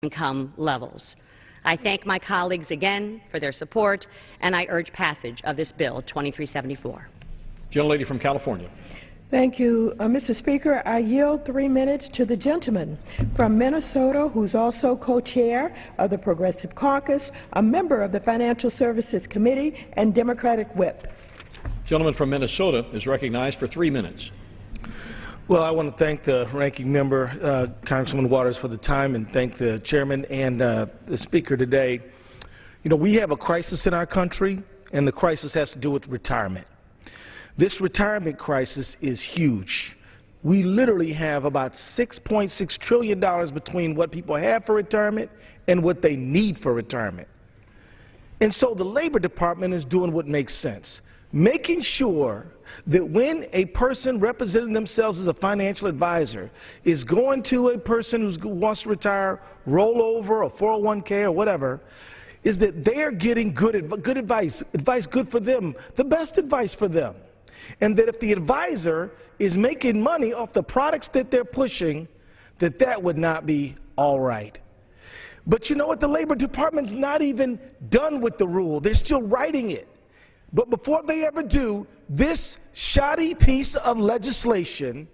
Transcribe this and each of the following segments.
income levels. I thank my colleagues again for their support, and I urge passage of this bill, 2374. Gentlelady from California. Thank you, Mr. Speaker. I yield 3 minutes to the gentleman from Minnesota, who's also co-chair of the Progressive Caucus, a member of the Financial Services Committee, and Democratic Whip. Gentleman from Minnesota is recognized for 3 minutes. Well, I want to thank the ranking member, Congressman Waters, for the time, and thank the chairman and the speaker today. You know, we have a crisis in our country, and the crisis has to do with retirement. This retirement crisis is huge. We literally have about $6.6 trillion between what people have for retirement and what they need for retirement. And so the Labor Department is doing what makes sense, making sure that when a person representing themselves as a financial advisor is going to a person who wants to retire, rollover, or 401k or whatever, is that they are getting good advice good for them, the best advice for them. And that if the advisor is making money off the products that they're pushing, that would not be all right. But you know what? The Labor Department's not even done with the rule. They're still writing it. But before they ever do, this shoddy piece of legislation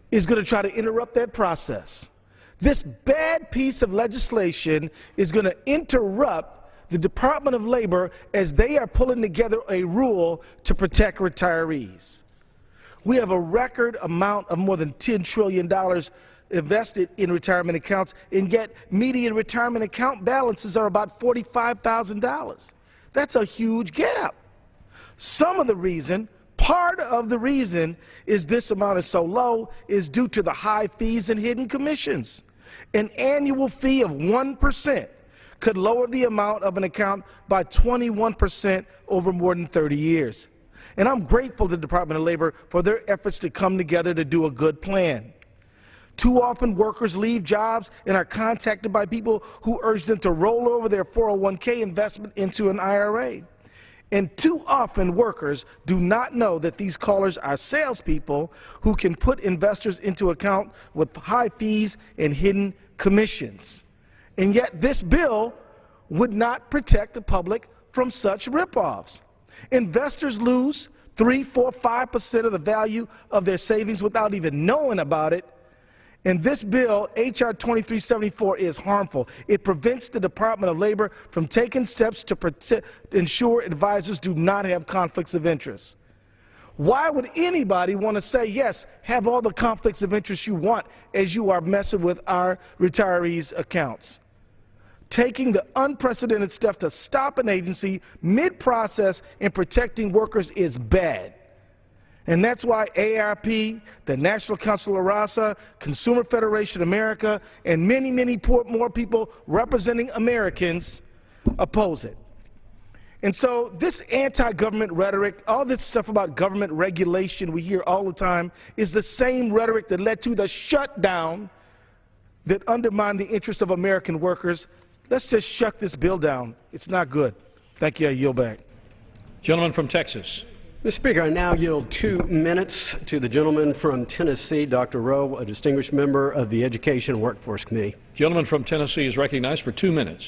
is going to try to interrupt that process. This bad piece of legislation is going to interrupt the Department of Labor as they are pulling together a rule to protect retirees. We have a record amount of more than $10 trillion invested in retirement accounts, and yet median retirement account balances are about $45,000. That's a huge gap. Part of the reason is this amount is so low is due to the high fees and hidden commissions. An annual fee of 1% could lower the amount of an account by 21% over more than 30 years. And I'm grateful to the Department of Labor for their efforts to come together to do a good plan. Too often workers leave jobs and are contacted by people who urge them to roll over their 401k investment into an IRA. And too often workers do not know that these callers are salespeople who can put investors into account with high fees and hidden commissions. And yet this bill would not protect the public from such ripoffs. Investors lose 3, 4, 5% of the value of their savings without even knowing about it. And this bill, H.R. 2374, is harmful. It prevents the Department of Labor from taking steps to ensure advisors do not have conflicts of interest. Why would anybody want to say, yes, have all the conflicts of interest you want as you are messing with our retirees' accounts? Taking the unprecedented step to stop an agency mid-process in protecting workers is bad. And that's why AARP, the National Council of RASA, Consumer Federation America, and many more people representing Americans oppose it. And so this anti-government rhetoric, all this stuff about government regulation we hear all the time, is the same rhetoric that led to the shutdown that undermined the interests of American workers. Let's just shut this bill down. It's not good. Thank you. I yield back. Gentleman from Texas. Mr. Speaker, I now yield 2 minutes to the gentleman from Tennessee, Dr. Rowe, a distinguished member of the Education and Workforce Committee. Gentleman from Tennessee is recognized for 2 minutes.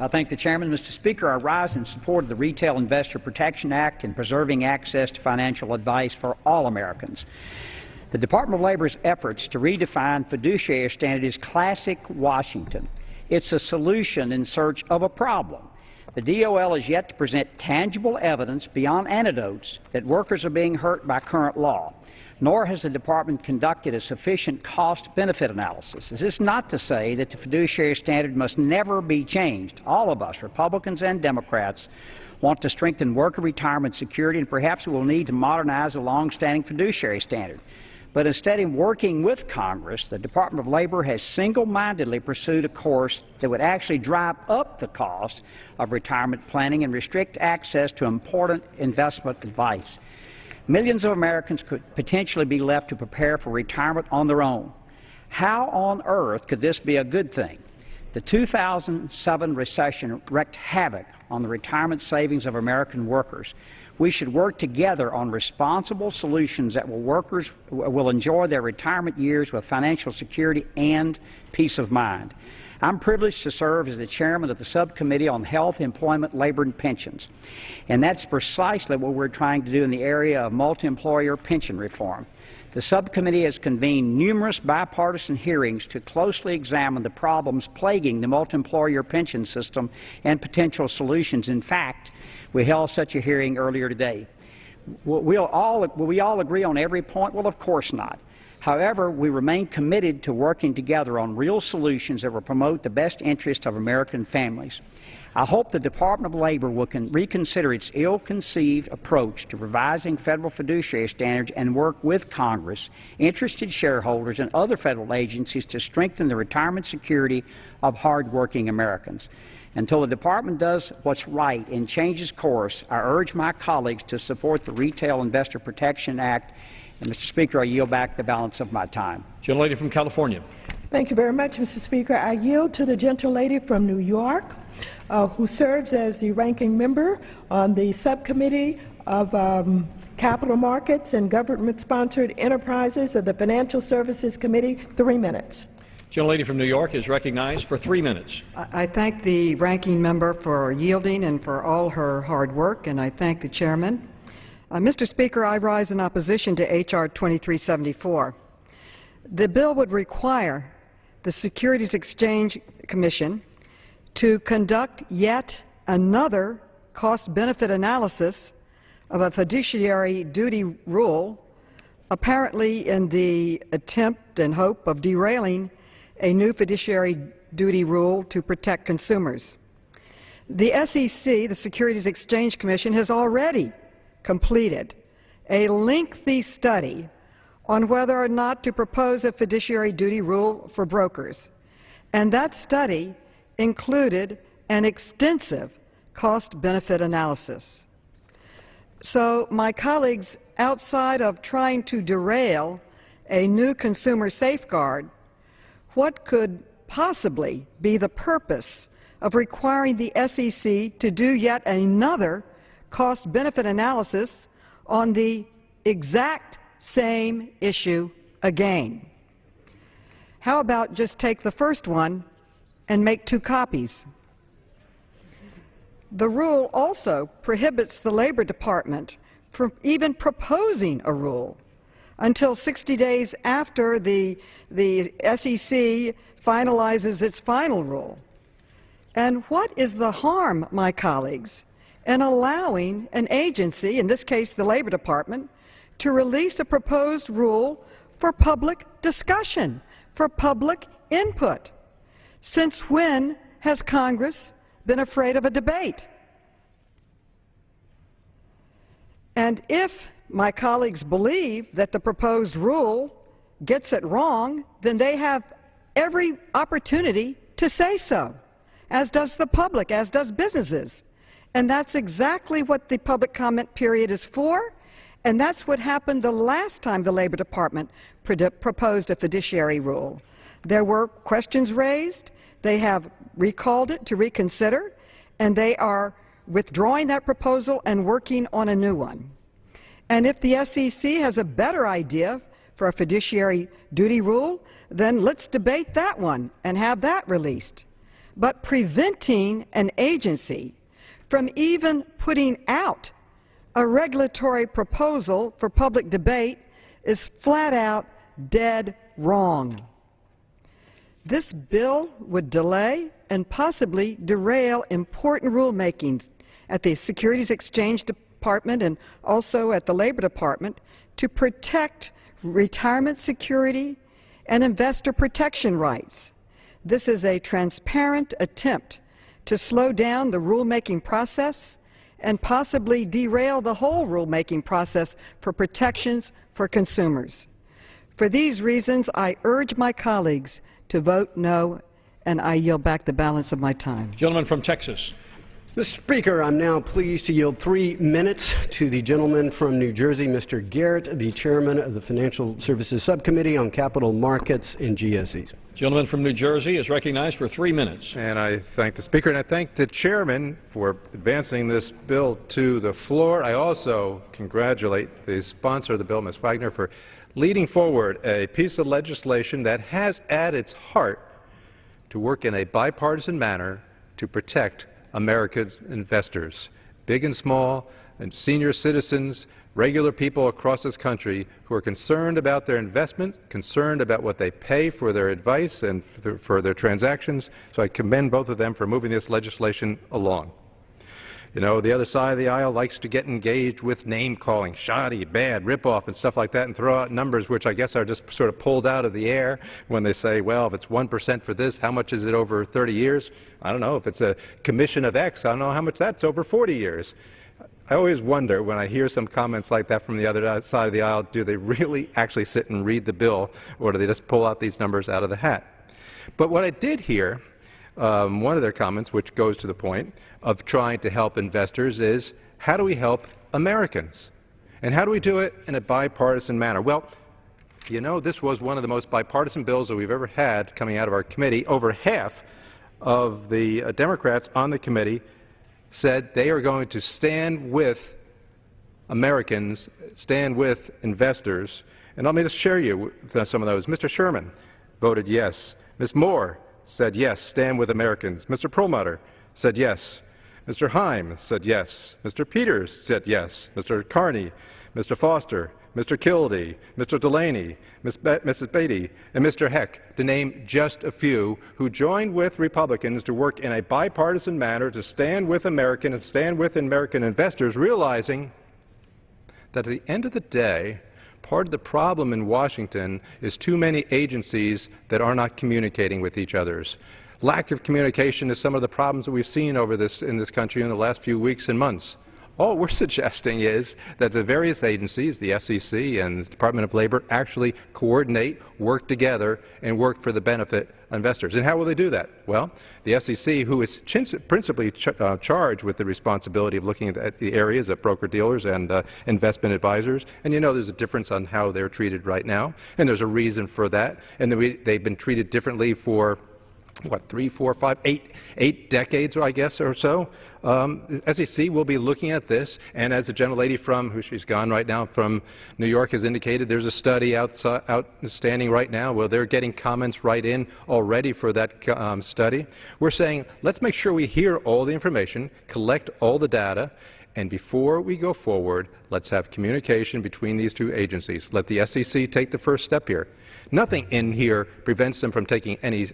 I thank the chairman. Mr. Speaker, I rise in support of the Retail Investor Protection Act and preserving access to financial advice for all Americans. The Department of Labor's efforts to redefine fiduciary standard is classic Washington. It's a solution in search of a problem. The DOL is yet to present tangible evidence beyond anecdotes that workers are being hurt by current law, nor has the Department conducted a sufficient cost-benefit analysis. This is not to say that the fiduciary standard must never be changed. All of us, Republicans and Democrats, want to strengthen worker retirement security, and perhaps we will need to modernize a long-standing fiduciary standard. But instead of working with Congress, the Department of Labor has single-mindedly pursued a course that would actually drive up the cost of retirement planning and restrict access to important investment advice. Millions of Americans could potentially be left to prepare for retirement on their own. How on earth could this be a good thing? The 2007 recession wreaked havoc on the retirement savings of American workers. We should work together on responsible solutions that workers will enjoy their retirement years with financial security and peace of mind. I'm privileged to serve as the chairman of the Subcommittee on Health, Employment, Labor, and Pensions. And that's precisely what we're trying to do in the area of multi-employer pension reform. The subcommittee has convened numerous bipartisan hearings to closely examine the problems plaguing the multi-employer pension system and potential solutions. In fact, we held such a hearing earlier today. Will we all agree on every point? Well, of course not. However, we remain committed to working together on real solutions that will promote the best interest of American families. I hope the Department of Labor will reconsider its ill-conceived approach to revising federal fiduciary standards and work with Congress, interested shareholders, and other federal agencies to strengthen the retirement security of hard-working Americans. Until the Department does what's right and changes course, I urge my colleagues to support the Retail Investor Protection Act. And, Mr. Speaker, I yield back the balance of my time. Gentlelady from California. Thank you very much, Mr. Speaker. I yield to the gentlelady from New York, who serves as the ranking member on the Subcommittee of Capital Markets and Government-Sponsored Enterprises of the Financial Services Committee. 3 minutes. Gentlelady from New York is recognized for 3 minutes. I thank the ranking member for yielding and for all her hard work, and I thank the chairman. Mr. Speaker, I rise in opposition to H.R. 2374. The bill would require the Securities Exchange Commission to conduct yet another cost-benefit analysis of a fiduciary duty rule, apparently in the attempt and hope of derailing a new fiduciary duty rule to protect consumers. The SEC, the Securities Exchange Commission, has already completed a lengthy study on whether or not to propose a fiduciary duty rule for brokers. And that study included an extensive cost-benefit analysis. So my colleagues, outside of trying to derail a new consumer safeguard, what could possibly be the purpose of requiring the SEC to do yet another cost-benefit analysis on the exact same issue again? How about just take the first one and make 2 copies? The rule also prohibits the Labor Department from even proposing a rule until 60 days after the SEC finalizes its final rule. And what is the harm, my colleagues, in allowing an agency, in this case the Labor Department, to release a proposed rule for public discussion, for public input? Since when has Congress been afraid of a debate? And if my colleagues believe that the proposed rule gets it wrong, then they have every opportunity to say so, as does the public, as does businesses. And that's exactly what the public comment period is for, and that's what happened the last time the Labor Department proposed a fiduciary rule. There were questions raised. They have recalled it to reconsider, and they are withdrawing that proposal and working on a new one. And if the SEC has a better idea for a fiduciary duty rule, then let's debate that one and have that released. But preventing an agency from even putting out a regulatory proposal for public debate is flat out dead wrong. This bill would delay and possibly derail important rulemaking at the Securities Exchange Department and also at the Labor Department to protect retirement security and investor protection rights. This is a transparent attempt to slow down the rulemaking process and possibly derail the whole rulemaking process for protections for consumers. For these reasons, I urge my colleagues to vote no, and I yield back the balance of my time. Gentleman from Texas. Mr. Speaker, I'm now pleased to yield 3 minutes to the gentleman from New Jersey, Mr. Garrett, the chairman of the Financial Services Subcommittee on Capital Markets and GSEs. Gentleman from New Jersey is recognized for 3 minutes. And I thank the Speaker, and I thank the chairman for advancing this bill to the floor. I also congratulate the sponsor of the bill, Ms. Wagner, for leading forward a piece of legislation that has at its heart to work in a bipartisan manner to protect America's investors, big and small, and senior citizens, regular people across this country who are concerned about their investment, concerned about what they pay for their advice and for their transactions. So I commend both of them for moving this legislation along. You know, the other side of the aisle likes to get engaged with name-calling, shoddy, bad, rip-off, and stuff like that, and throw out numbers which I guess are just sort of pulled out of the air when they say, well, if it's 1% for this, how much is it over 30 years? I don't know. If it's a commission of X, I don't know how much that's over 40 years. I always wonder when I hear some comments like that from the other side of the aisle, do they really actually sit and read the bill, or do they just pull out these numbers out of the hat? But what I did hear, one of their comments, which goes to the point of trying to help investors, is how do we help Americans? And how do we do it in a bipartisan manner? Well, you know, this was one of the most bipartisan bills that we've ever had coming out of our committee. Over half of the Democrats on the committee said they are going to stand with Americans, stand with investors. And let me just share you some of those. Mr. Sherman voted yes. Ms. Moore said yes, stand with Americans. Mr. Perlmutter said yes. Mr. Heim said yes. Mr. Peters said yes. Mr. Carney, Mr. Foster, Mr. Kildee, Mr. Delaney, Mrs. Beatty, and Mr. Heck, to name just a few, who joined with Republicans to work in a bipartisan manner to stand with Americans and stand with American investors, realizing that at the end of the day, part of the problem in Washington is too many agencies that are not communicating with each other. Lack of communication is some of the problems that we've seen in this country in the last few weeks and months. All we're suggesting is that the various agencies, the SEC and the Department of Labor, actually coordinate, work together, and work for the benefit of investors. And how will they do that? Well, the SEC, who is principally charged with the responsibility of looking at the areas of broker-dealers and investment advisors, and you know there's a difference on how they're treated right now, and there's a reason for that, and they've been treated differently for what, 3, 4, 5, 8 decades, I guess, or so. SEC will be looking at this, and as the gentlelady from, who she's gone right now, from New York has indicated, there's a study outstanding right now where they're getting comments right in already for that study. We're saying, let's make sure we hear all the information, collect all the data, and before we go forward, let's have communication between these two agencies. Let the SEC take the first step here. Nothing in here prevents them from taking any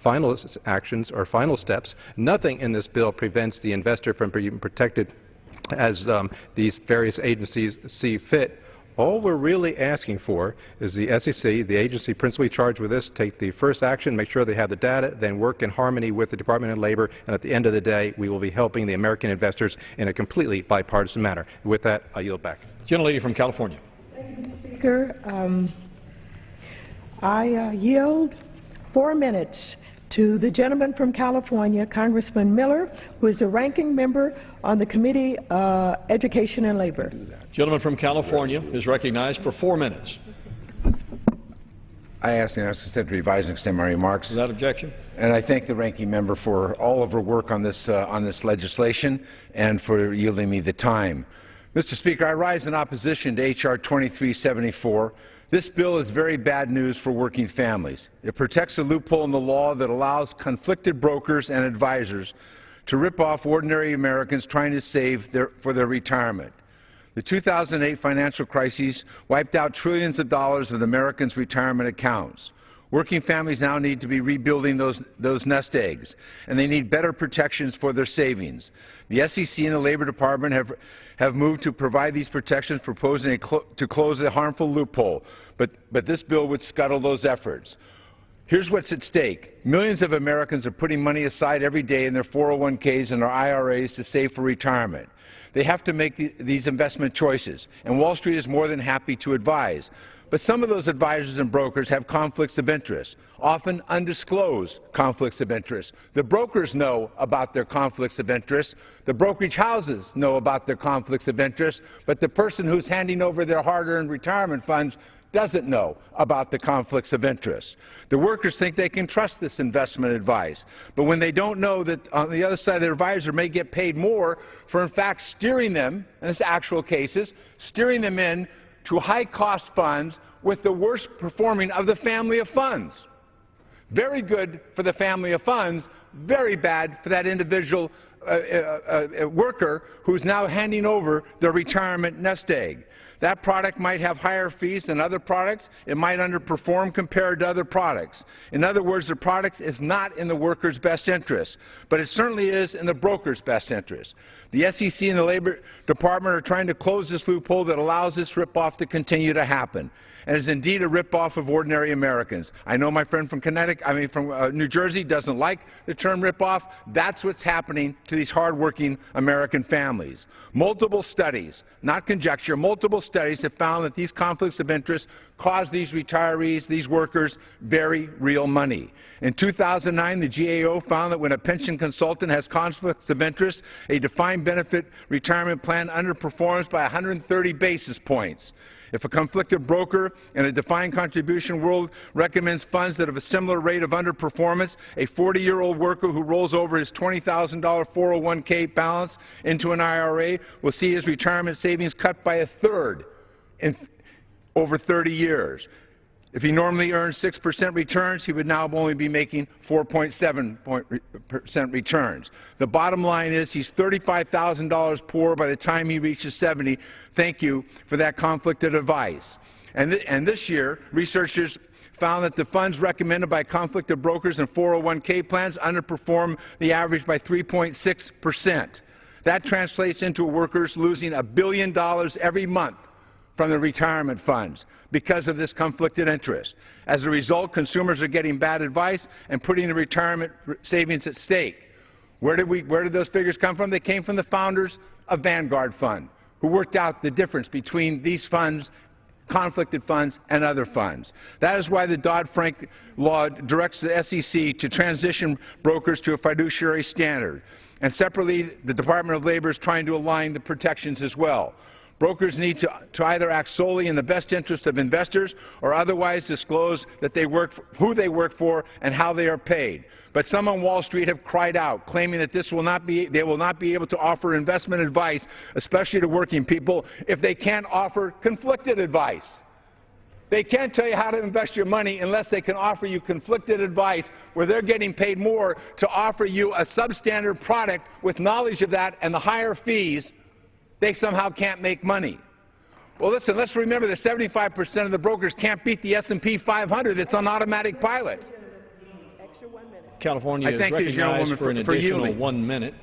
final actions or final steps. Nothing in this bill prevents the investor from being protected as these various agencies see fit. All we're really asking for is the SEC, the agency principally charged with this, take the first action, make sure they have the data, then work in harmony with the Department of Labor, and at the end of the day, we will be helping the American investors in a completely bipartisan manner. With that, I yield back. Gentlelady from California. Thank you, Mr. Speaker. I yield 4 minutes to the gentleman from California, Congressman Miller, who is the ranking member on the Committee on Education and Labor. Gentleman from California is recognized for 4 minutes. I ask the United States to revise and extend my remarks. Without objection. And I thank the ranking member for all of her work on this legislation and for yielding me the time. Mr. Speaker, I rise in opposition to H.R. 2374. This bill is very bad news for working families. It protects a loophole in the law that allows conflicted brokers and advisors to rip off ordinary Americans trying to save for their retirement. The 2008 financial crisis wiped out trillions of dollars of Americans' retirement accounts. Working families now need to be rebuilding those nest eggs, and they need better protections for their savings. The SEC and the Labor Department have moved to provide these protections, proposing to close a harmful loophole, but this bill would scuttle those efforts. Here's what's at stake. Millions of Americans are putting money aside every day in their 401ks and their IRAs to save for retirement. They have to make these investment choices, and Wall Street is more than happy to advise. But some of those advisors and brokers have conflicts of interest, often undisclosed conflicts of interest. The brokers know about their conflicts of interest. The brokerage houses know about their conflicts of interest. But the person who's handing over their hard-earned retirement funds doesn't know about the conflicts of interest. The workers think they can trust this investment advice. But when they don't know that on the other side, their advisor may get paid more for, in fact, steering them, in this actual cases, steering them in to high-cost funds with the worst performing of the family of funds. Very good for the family of funds, very bad for that individual worker who's now handing over their retirement nest egg. That product might have higher fees than other products. It might underperform compared to other products. In other words, the product is not in the worker's best interest, but it certainly is in the broker's best interest. The SEC and the Labor Department are trying to close this loophole that allows this ripoff to continue to happen, and is indeed a ripoff of ordinary Americans. I know my friend from New Jersey doesn't like the term ripoff. That's what's happening to these hardworking American families. Multiple studies, not conjecture, multiple studies have found that these conflicts of interest cause these retirees, these workers, very real money. In 2009, the GAO found that when a pension consultant has conflicts of interest, a defined benefit retirement plan underperforms by 130 basis points. If a conflicted broker in a defined contribution world recommends funds that have a similar rate of underperformance, a 40-year-old worker who rolls over his $20,000 401k balance into an IRA will see his retirement savings cut by a third in over 30 years. If he normally earns 6% returns, he would now only be making 4.7% returns. The bottom line is he's $35,000 poorer by the time he reaches 70. Thank you for that conflicted advice. And this year, researchers found that the funds recommended by conflicted brokers and 401k plans underperform the average by 3.6%. That translates into workers losing $1 billion every month from the retirement funds because of this conflicted interest. As a result, consumers are getting bad advice and putting the retirement savings at stake. Where did those figures come from? They came from the founders of Vanguard Fund, who worked out the difference between these funds, conflicted funds, and other funds. That is why the Dodd-Frank law directs the SEC to transition brokers to a fiduciary standard. And separately, the Department of Labor is trying to align the protections as well. Brokers need to either act solely in the best interest of investors or otherwise disclose that who they work for and how they are paid. But some on Wall Street have cried out, claiming that they will not be able to offer investment advice, especially to working people, if they can't offer conflicted advice. They can't tell you how to invest your money unless they can offer you conflicted advice where they're getting paid more to offer you a substandard product with knowledge of that and the higher fees. They somehow can't make money. Well, listen, let's remember that 75% of the brokers can't beat the S&P 500 that's on automatic pilot. California is recognized for an additional 1 minute.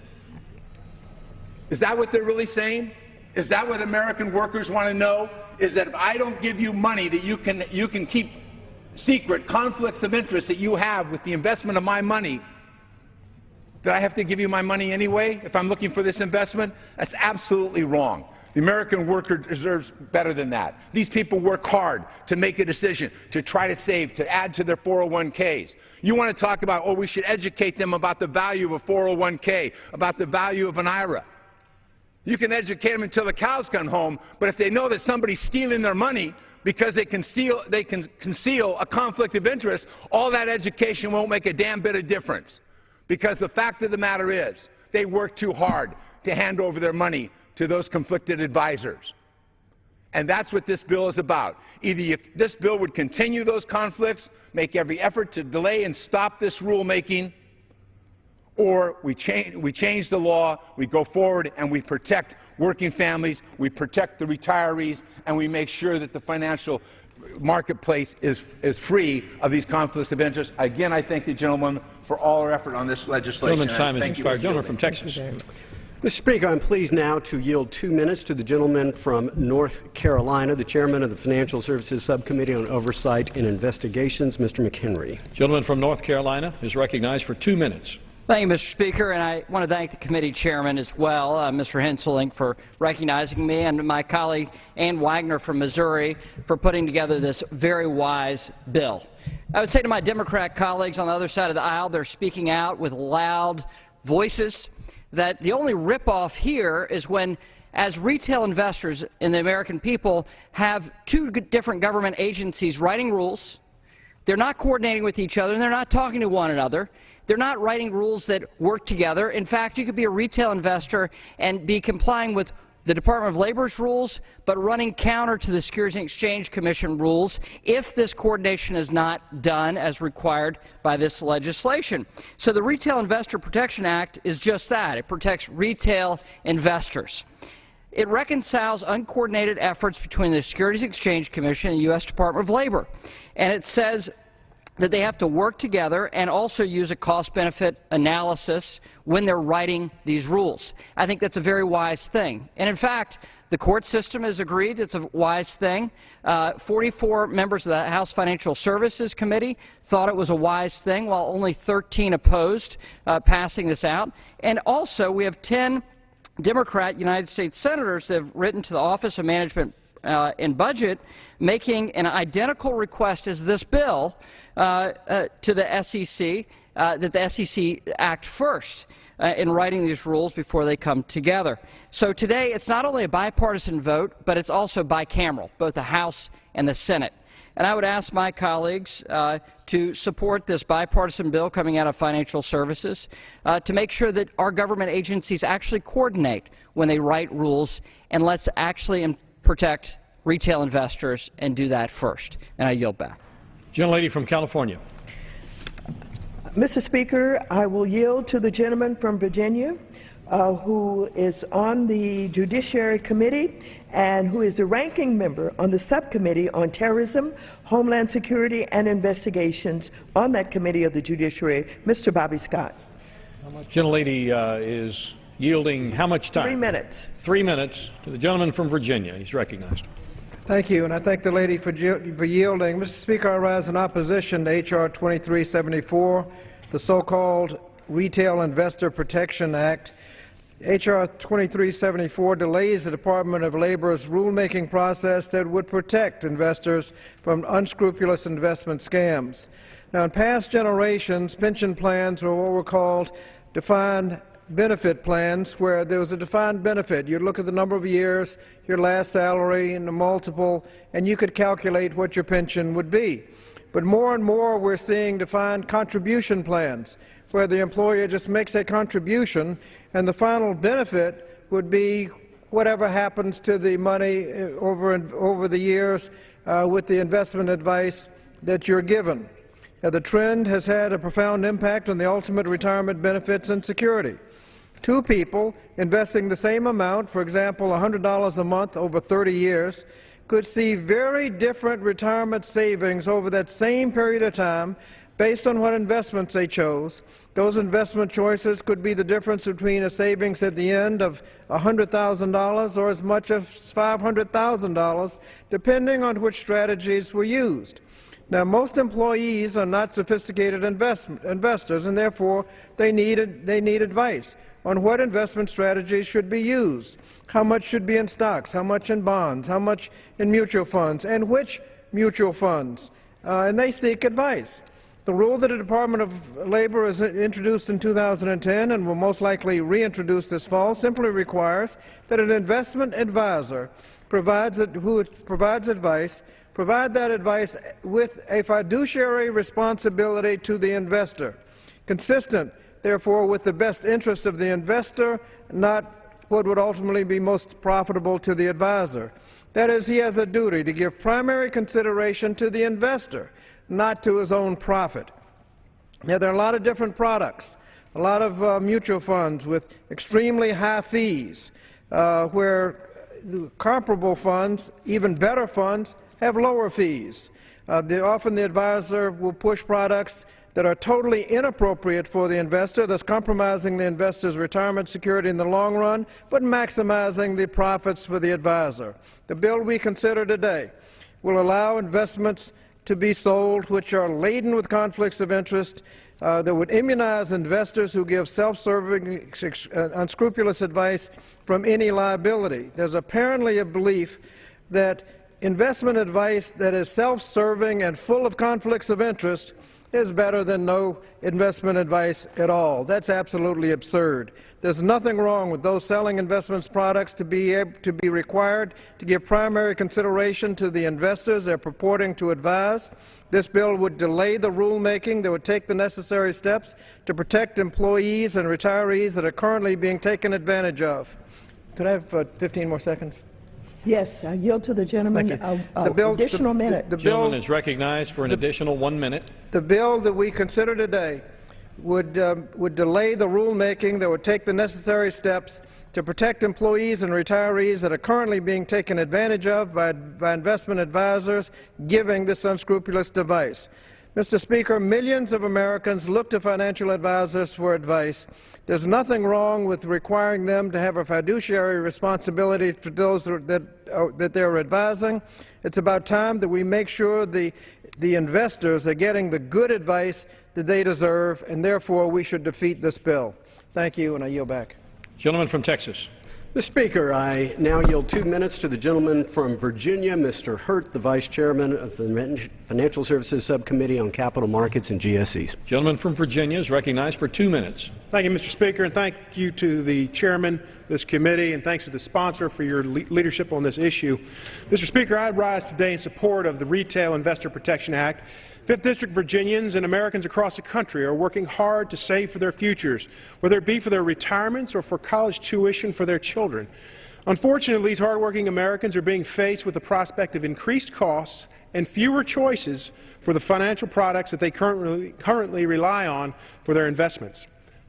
Is that what they're really saying? Is that what American workers want to know? Is that if I don't give you money that you can keep secret conflicts of interest that you have with the investment of my money, that I have to give you my money anyway if I'm looking for this investment? That's absolutely wrong. The American worker deserves better than that. These people work hard to make a decision, to try to save, to add to their 401ks. You want to talk about, oh, we should educate them about the value of a 401k, about the value of an IRA. You can educate them until the cows come home, but if they know that somebody's stealing their money because they can conceal a conflict of interest, all that education won't make a damn bit of difference. Because the fact of the matter is, they work too hard to hand over their money to those conflicted advisors. And that's what this bill is about. Either this bill would continue those conflicts, make every effort to delay and stop this rulemaking, or we change the law, we go forward and we protect working families, we protect the retirees, and we make sure that the financial marketplace is free of these conflicts of interest. Again, I thank the gentleman for all our effort on this legislation. Gentleman's time is expired. Gentleman from Texas. Mr. Speaker, I'm pleased now to yield 2 minutes to the gentleman from North Carolina, the chairman of the Financial Services Subcommittee on Oversight and Investigations, Mr. McHenry. Gentleman from North Carolina is recognized for 2 minutes. Thank you, Mr. Speaker, and I want to thank the committee chairman as well, Mr. Henseling, for recognizing me, and my colleague Ann Wagner from Missouri for putting together this very wise bill. I would say to my Democrat colleagues on the other side of the aisle, they're speaking out with loud voices, that the only ripoff here is when, as retail investors in the American people, have two different government agencies writing rules. They're not coordinating with each other, and they're not talking to one another. They're not writing rules that work together. In fact, you could be a retail investor and be complying with the Department of Labor's rules, but running counter to the Securities and Exchange Commission rules if this coordination is not done as required by this legislation. So the Retail Investor Protection Act is just that. It protects retail investors. It reconciles uncoordinated efforts between the Securities and Exchange Commission and the U.S. Department of Labor. And it says that they have to work together and also use a cost-benefit analysis when they're writing these rules. I think that's a very wise thing. And in fact, the court system has agreed it's a wise thing. 44 members of the House Financial Services Committee thought it was a wise thing, while only 13 opposed passing this out. And also, we have 10 Democrat United States senators that have written to the Office of Management and Budget making an identical request as this bill to the SEC, that the SEC act first in writing these rules before they come together. So today it's not only a bipartisan vote, but it's also bicameral, both the House and the Senate. And I would ask my colleagues to support this bipartisan bill coming out of financial services to make sure that our government agencies actually coordinate when they write rules, and let's actually protect retail investors and do that first. And I yield back. Gentlelady from California. Mr. Speaker, I will yield to the gentleman from Virginia who is on the Judiciary Committee and who is the ranking member on the Subcommittee on Terrorism, Homeland Security, and Investigations on that Committee of the Judiciary, Mr. Bobby Scott. Gentlelady is yielding how much time? 3 minutes. 3 minutes to the gentleman from Virginia. He's recognized. Thank you, and I thank the lady for yielding. Mr. Speaker, I rise in opposition to H.R. 2374, the so-called Retail Investor Protection Act. H.R. 2374 delays the Department of Labor's rulemaking process that would protect investors from unscrupulous investment scams. Now, in past generations, pension plans were what were called defined benefit plans, where there was a defined benefit. You'd look at the number of years, your last salary, and the multiple, and you could calculate what your pension would be. But more and more we're seeing defined contribution plans, where the employer just makes a contribution, and the final benefit would be whatever happens to the money over the years with the investment advice that you're given. Now, the trend has had a profound impact on the ultimate retirement benefits and security. Two people investing the same amount, for example, $100 a month over 30 years, could see very different retirement savings over that same period of time based on what investments they chose. Those investment choices could be the difference between a savings at the end of $100,000 or as much as $500,000, depending on which strategies were used. Now, most employees are not sophisticated investors, and therefore they need advice on what investment strategies should be used, how much should be in stocks, how much in bonds, how much in mutual funds, and which mutual funds, and they seek advice. The rule that the Department of Labor has introduced in 2010 and will most likely reintroduce this fall simply requires that an investment advisor who provides advice provide that advice with a fiduciary responsibility to the investor, consistent, therefore, with the best interest of the investor, not what would ultimately be most profitable to the advisor. That is, he has a duty to give primary consideration to the investor, not to his own profit. Now, there are a lot of different products, a lot of mutual funds with extremely high fees, where comparable funds, even better funds, have lower fees. Often the advisor will push products that are totally inappropriate for the investor, thus compromising the investor's retirement security in the long run, but maximizing the profits for the advisor. The bill we consider today will allow investments to be sold which are laden with conflicts of interest, that would immunize investors who give self-serving, unscrupulous advice from any liability. There's apparently a belief that investment advice that is self-serving and full of conflicts of interest is better than no investment advice at all. That's absolutely absurd. There's nothing wrong with those selling investments products to be required to give primary consideration to the investors they're purporting to advise. This bill would delay the rulemaking that would take the necessary steps to protect employees and retirees that are currently being taken advantage of. could I have 15 more seconds? Yes, I yield to the gentleman additional minute. The Gentleman is recognized for an additional 1 minute. The bill that we consider today would delay the rulemaking that would take the necessary steps to protect employees and retirees that are currently being taken advantage of by investment advisors giving this unscrupulous device. Mr. Speaker, millions of Americans look to financial advisors for advice. There's nothing wrong with requiring them to have a fiduciary responsibility for those that they're advising. It's about time that we make sure the investors are getting the good advice that they deserve, and therefore we should defeat this bill. Thank you, and I yield back. Gentleman from Texas. Mr. Speaker, I now yield 2 minutes to the gentleman from Virginia, Mr. Hurt, the Vice Chairman of the Financial Services Subcommittee on Capital Markets and GSEs. Gentleman from Virginia is recognized for 2 minutes. Thank you, Mr. Speaker, and thank you to the Chairman of this committee, and thanks to the sponsor for your leadership on this issue. Mr. Speaker, I rise today in support of the Retail Investor Protection Act. 5th District Virginians and Americans across the country are working hard to save for their futures, whether it be for their retirements or for college tuition for their children. Unfortunately, these hardworking Americans are being faced with the prospect of increased costs and fewer choices for the financial products that they currently rely on for their investments.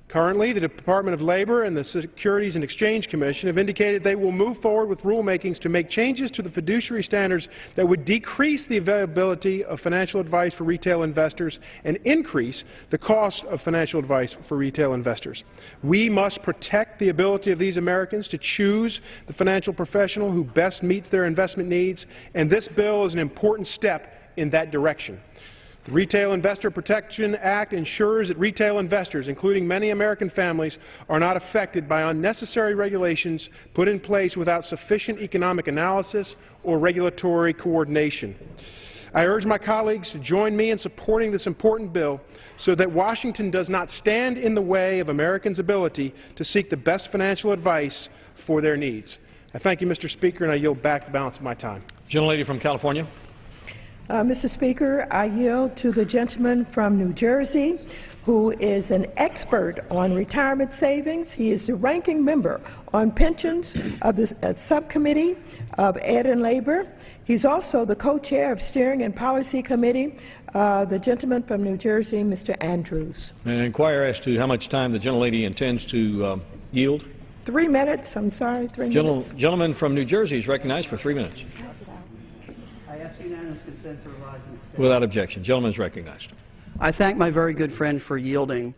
Currently, the Department of Labor and the Securities and Exchange Commission have indicated they will move forward with rulemakings to make changes to the fiduciary standards that would decrease the availability of financial advice for retail investors and increase the cost of financial advice for retail investors. We must protect the ability of these Americans to choose the financial professional who best meets their investment needs, and this bill is an important step in that direction. The Retail Investor Protection Act ensures that retail investors, including many American families, are not affected by unnecessary regulations put in place without sufficient economic analysis or regulatory coordination. I urge my colleagues to join me in supporting this important bill so that Washington does not stand in the way of Americans' ability to seek the best financial advice for their needs. I thank you, Mr. Speaker, and I yield back the balance of my time. Gentlelady from California. Mr. Speaker, I yield to the gentleman from New Jersey, who is an expert on retirement savings. He is the ranking member on pensions of the Subcommittee of Ed and Labor. He's also the co-chair of Steering and Policy Committee. The gentleman from New Jersey, Mr. Andrews. May I inquire as to how much time the gentlelady intends to yield? 3 minutes. I'm sorry, 3 minutes. Gentleman from New Jersey is recognized for 3 minutes. I ask unanimous consent to rise and stand. Without objection. Gentleman is recognized. I thank my very good friend for yielding.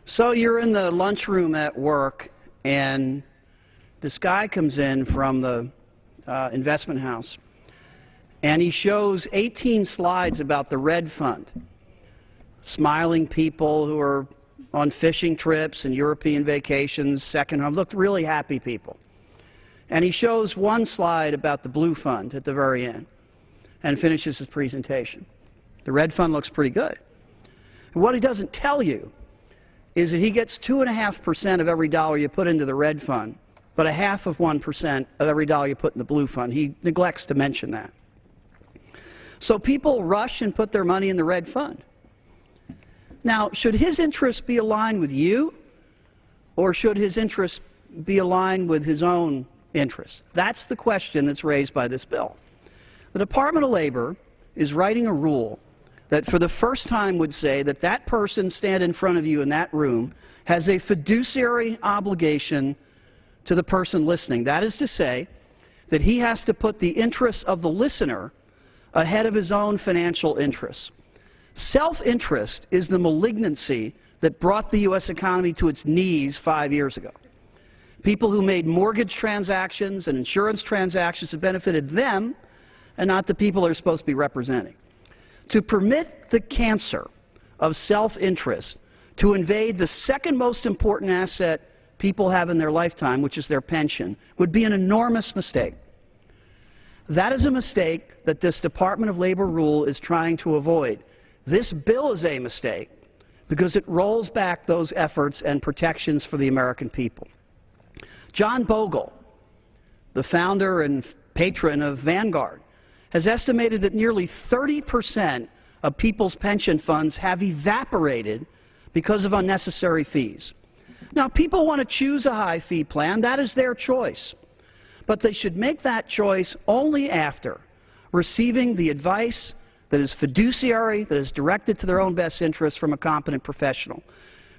So you're in the lunchroom at work, and this guy comes in from the investment house, and he shows 18 slides about the Red Fund, smiling people who are on fishing trips and European vacations, second home, looked really happy people. And he shows one slide about the Blue Fund at the very end and finishes his presentation. The Red Fund looks pretty good. And what he doesn't tell you is that he gets 2.5% of every dollar you put into the Red Fund, but 0.5% of every dollar you put in the Blue Fund. He neglects to mention that. So people rush and put their money in the Red Fund. Now, should his interests be aligned with you, or should his interests be aligned with his own interests? That's the question that's raised by this bill. The Department of Labor is writing a rule that for the first time would say that that person standing in front of you in that room has a fiduciary obligation to the person listening. That is to say that he has to put the interests of the listener ahead of his own financial interests. Self-interest is the malignancy that brought the U.S. economy to its knees 5 years ago. People who made mortgage transactions and insurance transactions have benefited them and not the people they're supposed to be representing. To permit the cancer of self-interest to invade the second most important asset people have in their lifetime, which is their pension, would be an enormous mistake. That is a mistake that this Department of Labor rule is trying to avoid. This bill is a mistake because it rolls back those efforts and protections for the American people. John Bogle, the founder and patron of Vanguard, has estimated that nearly 30% of people's pension funds have evaporated because of unnecessary fees. Now, people want to choose a high-fee plan. That is their choice. But they should make that choice only after receiving the advice that is fiduciary, that is directed to their own best interests from a competent professional.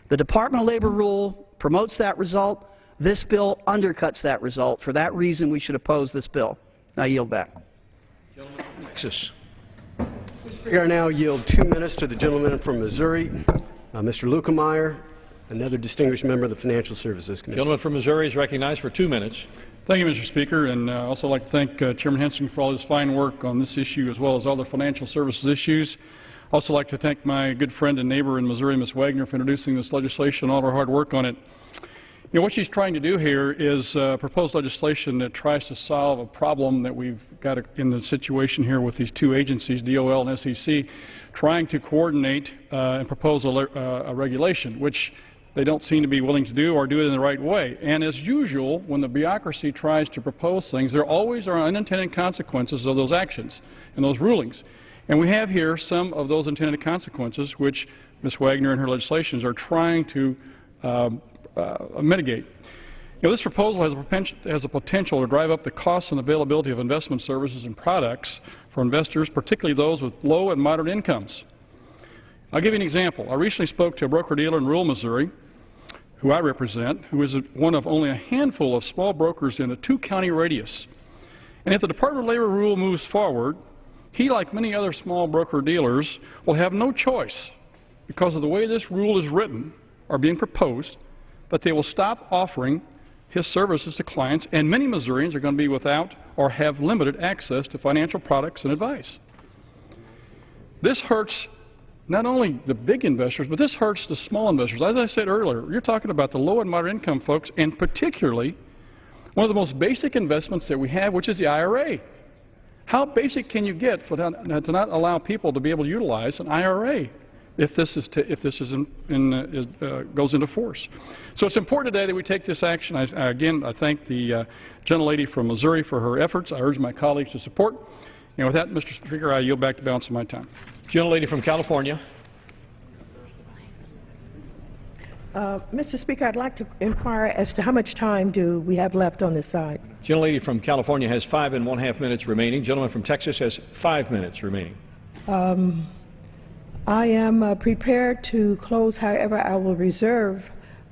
The Department of Labor rule promotes that result. This bill undercuts that result. For that reason, we should oppose this bill. I yield back. Texas. I now yield 2 minutes to the gentleman from Missouri, Mr. Lukemeyer, another distinguished member of the Financial Services Committee. Gentleman from Missouri is recognized for 2 minutes. Thank you, Mr. Speaker, and I'd also like to thank Chairman Henson for all his fine work on this issue as well as other financial services issues. I'd also like to thank my good friend and neighbor in Missouri, Ms. Wagner, for introducing this legislation and all her hard work on it. You know, what she's trying to do here is propose legislation that tries to solve a problem that we've got in the situation here with these two agencies, DOL and SEC, trying to coordinate and propose a regulation, which they don't seem to be willing to do or do it in the right way. And as usual, when the bureaucracy tries to propose things, there always are unintended consequences of those actions and those rulings. And we have here some of those intended consequences which Ms. Wagner and her legislations are trying to mitigate. You know, this proposal has a potential to drive up the costs and availability of investment services and products for investors, particularly those with low and moderate incomes. I'll give you an example. I recently spoke to a broker-dealer in rural Missouri, who I represent, who is one of only a handful of small brokers in a 2-county radius. And if the Department of Labor rule moves forward, he, like many other small broker-dealers, will have no choice, because of the way this rule is written or being proposed, that they will stop offering his services to clients, and many Missourians are going to be without or have limited access to financial products and advice. This hurts not only the big investors, but this hurts the small investors. As I said earlier, you're talking about the low and moderate income folks, and particularly one of the most basic investments that we have, which is the IRA. How basic can you get for that, to not allow people to be able to utilize an IRA if this goes into force? So it's important today that we take this action. Again, I thank the gentlelady from Missouri for her efforts. I urge my colleagues to support. And with that, Mr. Speaker, I yield back the balance of my time. Gentlelady from California. Mr. Speaker, I'd like to inquire as to how much time do we have left on this side. Gentlelady from California has 5½ minutes remaining. Gentleman from Texas has 5 minutes remaining. I am prepared to close. However, I will reserve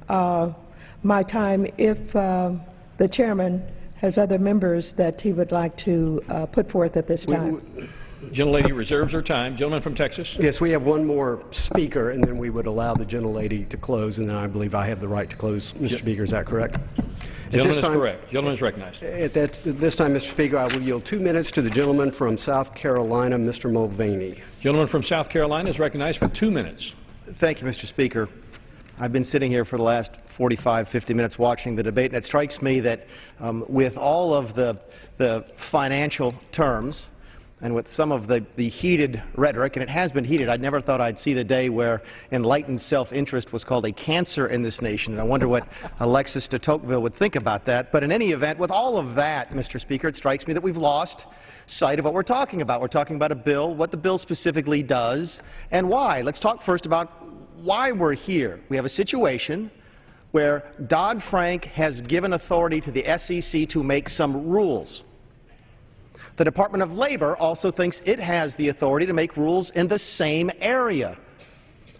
my time if the chairman has other members that he would like to put forth at this time. Gentlelady reserves her time. Gentleman from Texas. Yes, we have one more speaker, and then we would allow the gentlelady to close, and then I believe I have the right to close. Mr. Speaker, is that correct? Gentleman is correct. Gentleman is recognized. At this time, Mr. Speaker, I will yield 2 minutes to the gentleman from South Carolina, Mr. Mulvaney. Gentleman from South Carolina is recognized for 2 minutes. Thank you, Mr. Speaker. I've been sitting here for the last 45, 50 minutes watching the debate, and it strikes me that with all of the financial terms and with some of the heated rhetoric, and it has been heated, I never thought I'd see the day where enlightened self-interest was called a cancer in this nation, and I wonder what Alexis de Tocqueville would think about that. But in any event, with all of that, Mr. Speaker, it strikes me that we've lost sight of what we're talking about. We're talking about a bill, what the bill specifically does, and why. Let's talk first about why we're here. We have a situation where Dodd-Frank has given authority to the SEC to make some rules. The Department of Labor also thinks it has the authority to make rules in the same area.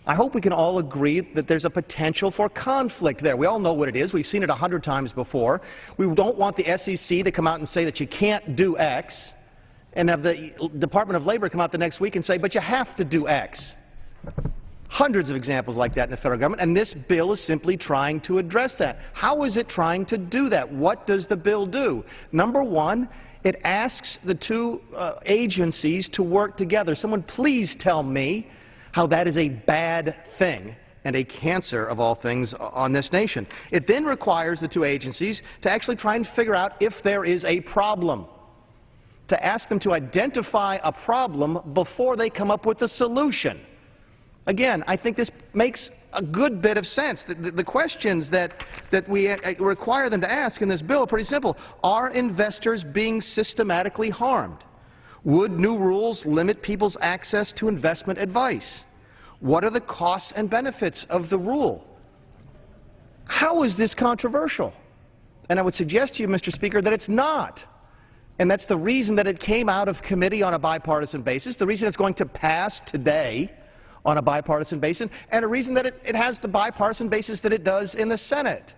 I hope we can all agree that there's a potential for conflict there. We all know what it is. We've seen it 100 times before. We don't want the SEC to come out and say that you can't do X, and have the Department of Labor come out the next week and say, but you have to do X. Hundreds of examples like that in the federal government, and this bill is simply trying to address that. How is it trying to do that? What does the bill do? Number one, it asks the two agencies to work together. Someone please tell me how that is a bad thing and a cancer of all things on this nation. It then requires the two agencies to actually try and figure out if there is a problem, to ask them to identify a problem before they come up with a solution. Again, I think this makes a good bit of sense. The questions that we require them to ask in this bill are pretty simple. Are investors being systematically harmed? Would new rules limit people's access to investment advice? What are the costs and benefits of the rule? How is this controversial? And I would suggest to you, Mr. Speaker, that it's not. And that's the reason that it came out of committee on a bipartisan basis, the reason it's going to pass today on a bipartisan basis, and a reason that it has the bipartisan basis that it does in the Senate.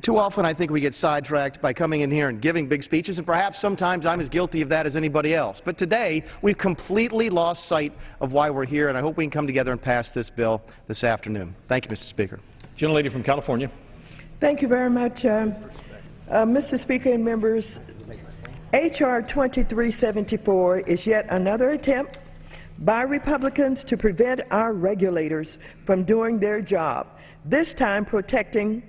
Too often I think we get sidetracked by coming in here and giving big speeches, and perhaps sometimes I'm as guilty of that as anybody else. But today, we've completely lost sight of why we're here, and I hope we can come together and pass this bill this afternoon. Thank you, Mr. Speaker. Gentlelady from California. Thank you very much, Mr. Speaker and members. H.R. 2374 is yet another attempt by Republicans to prevent our regulators from doing their job, this time protecting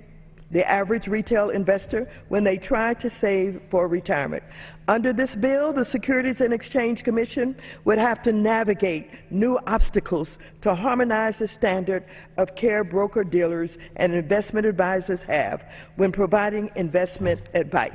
the average retail investor when they try to save for retirement. Under this bill, the Securities and Exchange Commission would have to navigate new obstacles to harmonize the standard of care broker-dealers and investment advisors have when providing investment advice.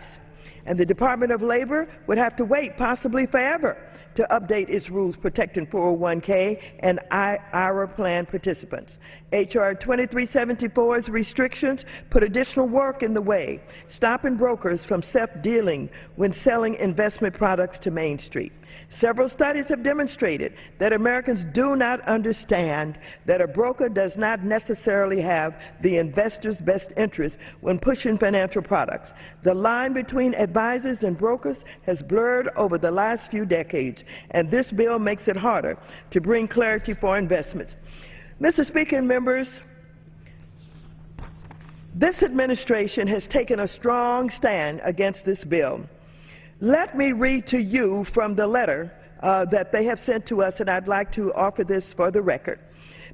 And the Department of Labor would have to wait possibly forever to update its rules protecting 401k and IRA plan participants. H.R. 2374's restrictions put additional work in the way, stopping brokers from self-dealing when selling investment products to Main Street. Several studies have demonstrated that Americans do not understand that a broker does not necessarily have the investor's best interest when pushing financial products. The line between advisors and brokers has blurred over the last few decades, and this bill makes it harder to bring clarity for investments. Mr. Speaker and members, this administration has taken a strong stand against this bill. Let me read to you from the letter that they have sent to us, and I'd like to offer this for the record.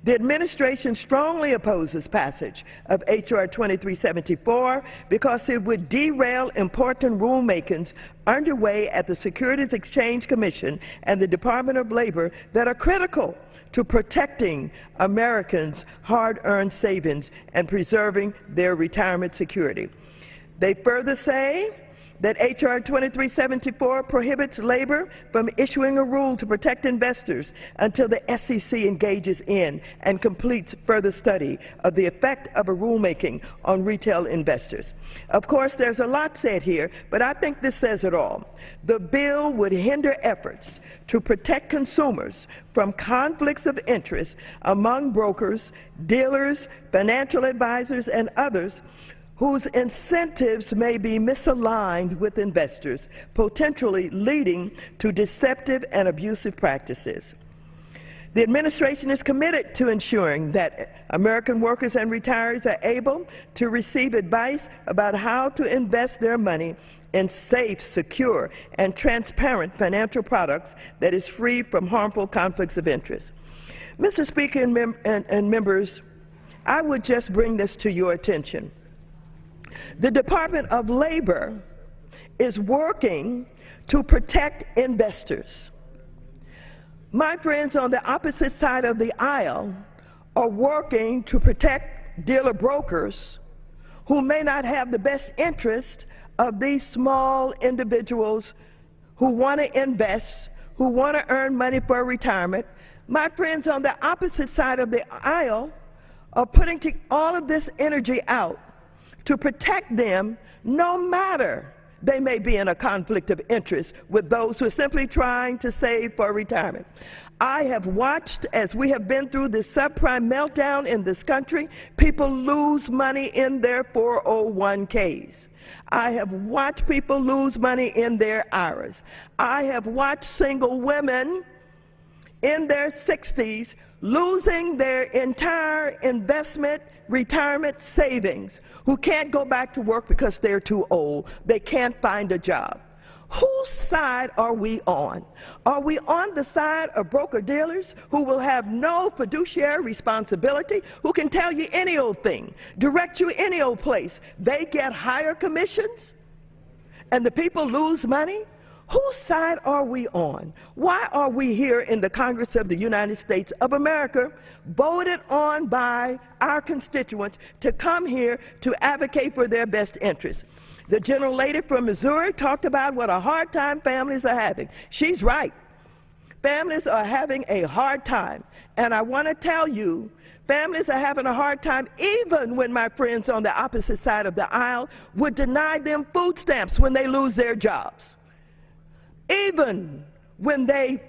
The administration strongly opposes passage of H.R. 2374 because it would derail important rulemakings underway at the Securities Exchange Commission and the Department of Labor that are critical to protecting Americans' hard-earned savings and preserving their retirement security. They further say that H.R. 2374 prohibits labor from issuing a rule to protect investors until the SEC engages in and completes further study of the effect of a rulemaking on retail investors. Of course, there's a lot said here, but I think this says it all. The bill would hinder efforts to protect consumers from conflicts of interest among brokers, dealers, financial advisors, and others whose incentives may be misaligned with investors, potentially leading to deceptive and abusive practices. The administration is committed to ensuring that American workers and retirees are able to receive advice about how to invest their money in safe, secure, and transparent financial products that is free from harmful conflicts of interest. Mr. Speaker and members, I would just bring this to your attention. The Department of Labor is working to protect investors. My friends on the opposite side of the aisle are working to protect dealer brokers who may not have the best interest of these small individuals who want to invest, who want to earn money for retirement. My friends on the opposite side of the aisle are putting all of this energy out to protect them, no matter they may be in a conflict of interest with those who are simply trying to save for retirement. I have watched, as we have been through this subprime meltdown in this country, people lose money in their 401ks. I have watched people lose money in their IRAs. I have watched single women in their 60s losing their entire investment retirement savings, who can't go back to work because they're too old. They can't find a job. Whose side are we on? Are we on the side of broker-dealers who will have no fiduciary responsibility, who can tell you any old thing, direct you any old place? They get higher commissions, and the people lose money? Whose side are we on? Why are we here in the Congress of the United States of America, voted on by our constituents to come here to advocate for their best interests? The gentlelady from Missouri talked about what a hard time families are having. She's right. Families are having a hard time. And I want to tell you Families are having a hard time even when my friends on the opposite side of the aisle would deny them food stamps when they lose their jobs. Even when they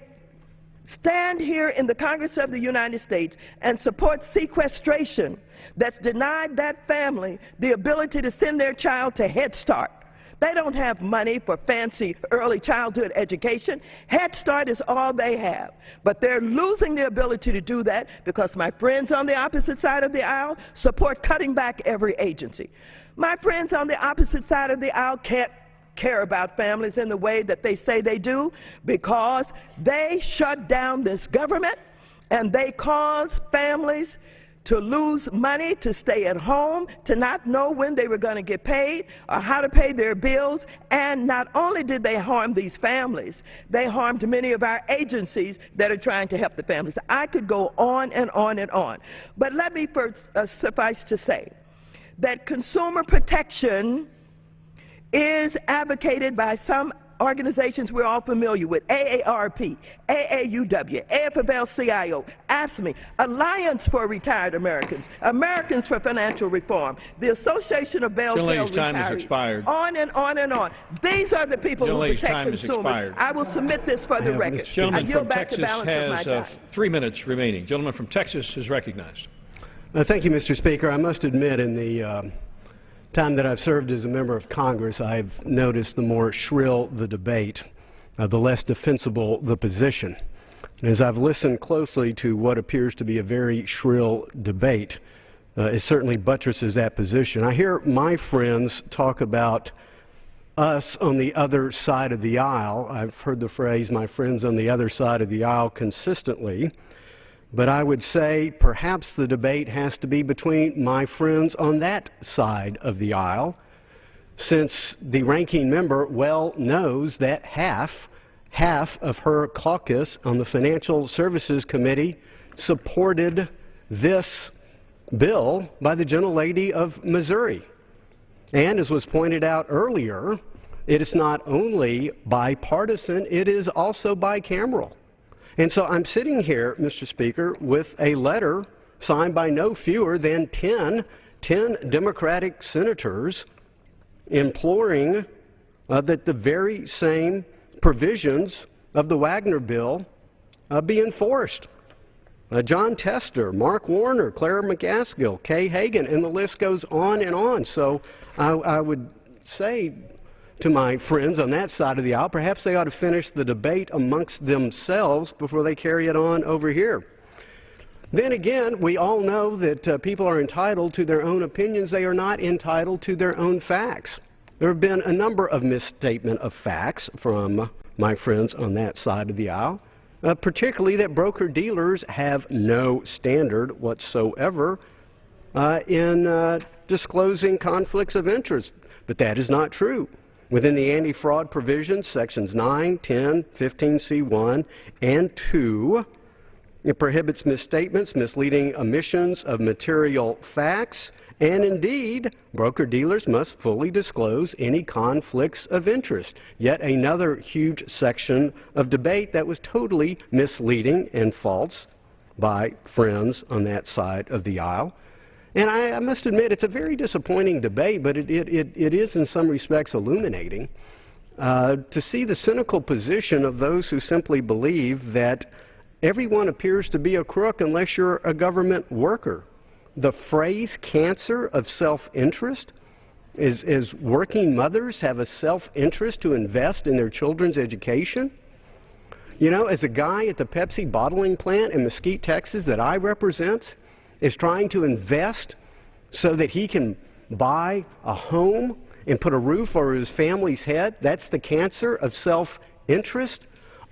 stand here in the Congress of the United States and support sequestration that's denied that family the ability to send their child to Head Start. They don't have money for fancy early childhood education. Head Start is all they have. But they're losing the ability to do that because my friends on the opposite side of the aisle support cutting back every agency. My friends on the opposite side of the aisle can't care about families in the way that they say they do because they shut down this government and they cause families to lose money, to stay at home, to not know when they were going to get paid or how to pay their bills. And not only did they harm these families, they harmed many of our agencies that are trying to help the families. I could go on and on and on. But let me first suffice to say that consumer protection is advocated by some organizations we're all familiar with: AARP, AAUW, AFL-CIO, AFSCME, Alliance for Retired Americans, Americans for Financial Reform, the Association of Belleville Retirees. Time has expired. On and on and on. These are the people who protect consumers. I will submit this for the record. I yield back the balance of my time. 3 minutes remaining. Gentleman from Texas is recognized. Thank you, Mr. Speaker. I must admit, in the time that I've served as a member of Congress, I've noticed the more shrill the debate, the less defensible the position. And as I've listened closely to what appears to be a very shrill debate, it certainly buttresses that position. I hear my friends talk about us on the other side of the aisle. I've heard the phrase, my friends on the other side of the aisle, consistently. But I would say perhaps the debate has to be between my friends on that side of the aisle, since the ranking member well knows that half of her caucus on the Financial Services Committee supported this bill by the gentlelady of Missouri. And as was pointed out earlier, it is not only bipartisan, it is also bicameral. And so I'm sitting here, Mr. Speaker, with a letter signed by no fewer than 10 Democratic senators imploring that the very same provisions of the Wagner bill be enforced. John Tester, Mark Warner, Clara McCaskill, Kay Hagan, and the list goes on and on. So I would say to my friends on that side of the aisle, perhaps they ought to finish the debate amongst themselves before they carry it on over here. Then again, we all know that people are entitled to their own opinions. They are not entitled to their own facts. There have been a number of misstatement of facts from my friends on that side of the aisle, particularly that broker-dealers have no standard whatsoever in disclosing conflicts of interest. But that is not true. Within the anti-fraud provisions, sections 9, 10, 15C1, and 2, it prohibits misstatements, misleading omissions of material facts, and indeed, broker-dealers must fully disclose any conflicts of interest. Yet another huge section of debate that was totally misleading and false by friends on that side of the aisle. And I must admit, it's a very disappointing debate, but it is in some respects illuminating to see the cynical position of those who simply believe that everyone appears to be a crook unless you're a government worker. The phrase cancer of self-interest is working mothers have a self-interest to invest in their children's education. You know, as a guy at the Pepsi bottling plant in Mesquite, Texas that I represent, is trying to invest so that he can buy a home and put a roof over his family's head. That's the cancer of self-interest.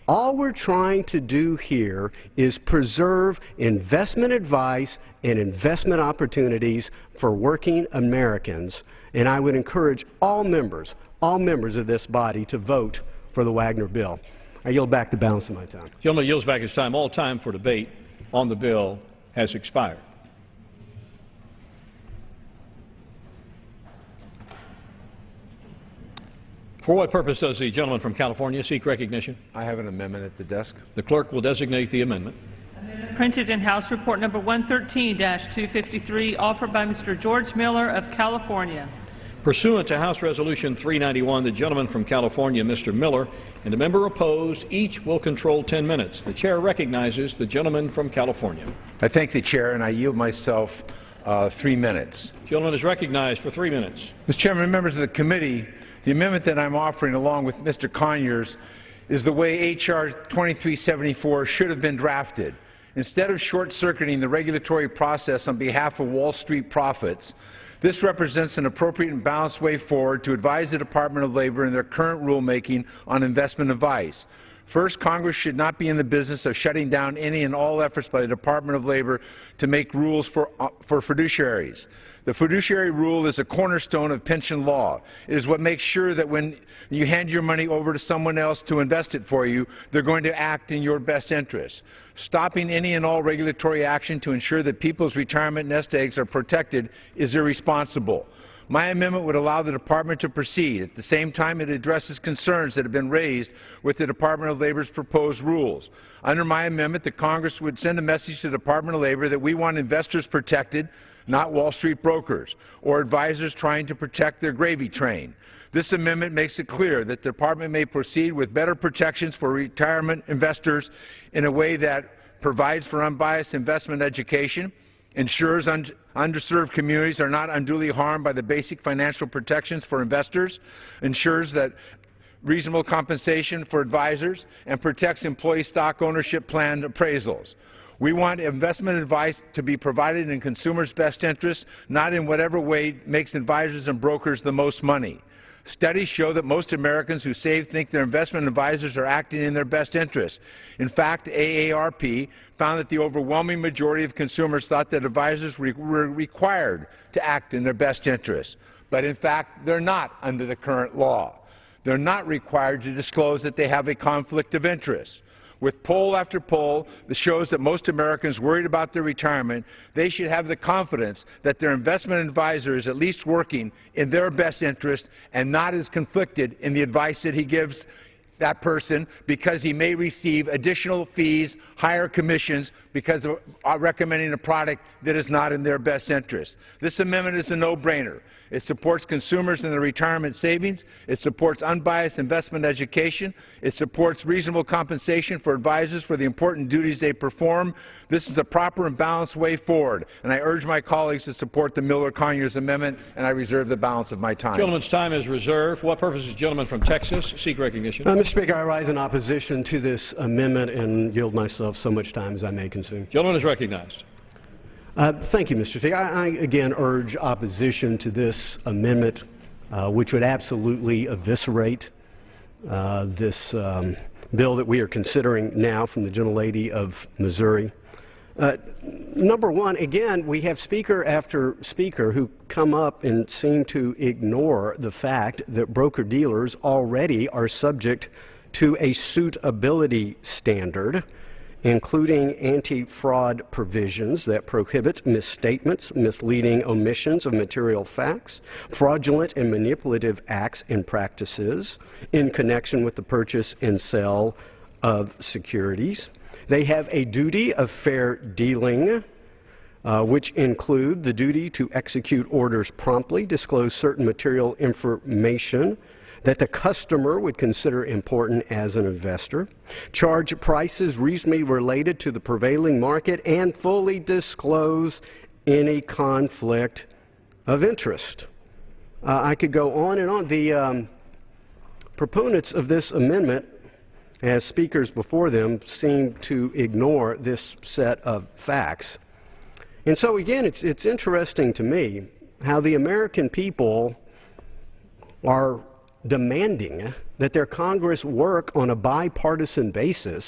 All we're trying to do here is preserve investment advice and investment opportunities for working Americans. And I would encourage all members of this body to vote for the Wagner bill. I yield back the balance of my time. The gentleman yields back his time. All time for debate on the bill has expired. For what purpose does the gentleman from California seek recognition? I have an amendment at the desk. The clerk will designate the amendment. printed in House Report Number 113-253, offered by Mr. George Miller of California. Pursuant to House Resolution 391, the gentleman from California, Mr. Miller, and the member opposed, each will control 10 minutes. The chair recognizes the gentleman from California. I thank the chair, and I yield myself 3 minutes. The gentleman is recognized for 3 minutes. Mr. Chairman, members of the committee, the amendment that I'm offering along with Mr. Conyers is the way H.R. 2374 should have been drafted. Instead of short-circuiting the regulatory process on behalf of Wall Street profits, this represents an appropriate and balanced way forward to advise the Department of Labor in their current rulemaking on investment advice. First, Congress should not be in the business of shutting down any and all efforts by the Department of Labor to make rules for fiduciaries. The fiduciary rule is a cornerstone of pension law. It is what makes sure that when you hand your money over to someone else to invest it for you, they're going to act in your best interest. Stopping any and all regulatory action to ensure that people's retirement nest eggs are protected is irresponsible. My amendment would allow the Department to proceed. At the same time, it addresses concerns that have been raised with the Department of Labor's proposed rules. Under my amendment, the Congress would send a message to the Department of Labor that we want investors protected, not Wall Street brokers or advisors trying to protect their gravy train. This amendment makes it clear that the Department may proceed with better protections for retirement investors in a way that provides for unbiased investment education, ensures underserved communities are not unduly harmed by the basic financial protections for investors, ensures that reasonable compensation for advisors, and protects employee stock ownership plan appraisals. We want investment advice to be provided in consumers' best interest, not in whatever way makes advisors and brokers the most money. Studies show that most Americans who save think their investment advisors are acting in their best interest. In fact, AARP found that the overwhelming majority of consumers thought that advisors were required to act in their best interest. But in fact, they're not under the current law. They're not required to disclose that they have a conflict of interest. With poll after poll that shows that most Americans worried about their retirement, they should have the confidence that their investment advisor is at least working in their best interest and not as conflicted in the advice that he gives that person because he may receive additional fees, higher commissions because of recommending a product that is not in their best interest. This amendment is a no-brainer. It supports consumers in their retirement savings. It supports unbiased investment education. It supports reasonable compensation for advisors for the important duties they perform. This is a proper and balanced way forward, and I urge my colleagues to support the Miller-Conyers amendment, and I reserve the balance of my time. Gentleman's time is reserved. For what purpose does the gentleman from Texas seek recognition? Mr. Speaker, I rise in opposition to this amendment and yield myself so much time as I may consume. Gentleman is recognized. Thank you, Mr. Speaker. I again urge opposition to this amendment, which would absolutely eviscerate this bill that we are considering now from the gentlelady of Missouri. Number one, again, we have speaker after speaker who come up and seem to ignore the fact that broker-dealers already are subject to a suitability standard, including anti-fraud provisions that prohibit misstatements, misleading omissions of material facts, fraudulent and manipulative acts and practices in connection with the purchase and sale of securities. They have a duty of fair dealing, which include the duty to execute orders promptly, disclose certain material information that the customer would consider important as an investor, charge prices reasonably related to the prevailing market, and fully disclose any conflict of interest. I could go on and on. The proponents of this amendment, as speakers before them, seem to ignore this set of facts. And so, again, it's interesting to me how the American people are demanding that their Congress work on a bipartisan basis.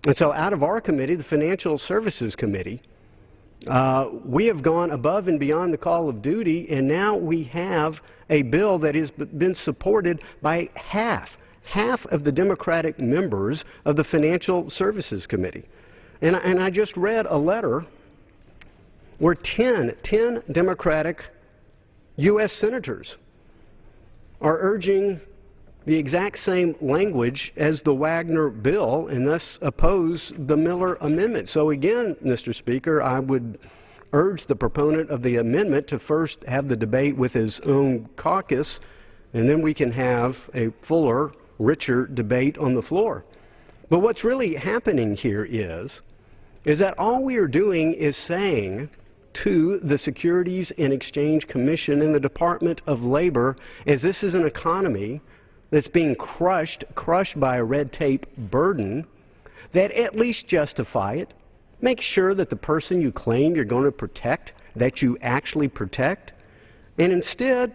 And so out of our committee, the Financial Services Committee, we have gone above and beyond the call of duty, and now we have a bill that has been supported by half of the Democratic members of the Financial Services Committee. And I just read a letter where 10 Democratic U.S. senators are urging the exact same language as the Wagner bill and thus oppose the Miller Amendment. So again, Mr. Speaker, I would urge the proponent of the amendment to first have the debate with his own caucus, and then we can have a fuller, richer debate on the floor. But what's really happening here is that all we are doing is saying to the Securities and Exchange Commission and the Department of Labor, as this is an economy that's being crushed by a red tape burden, that at least justify it. Make sure that the person you claim you're going to protect, that you actually protect. And instead,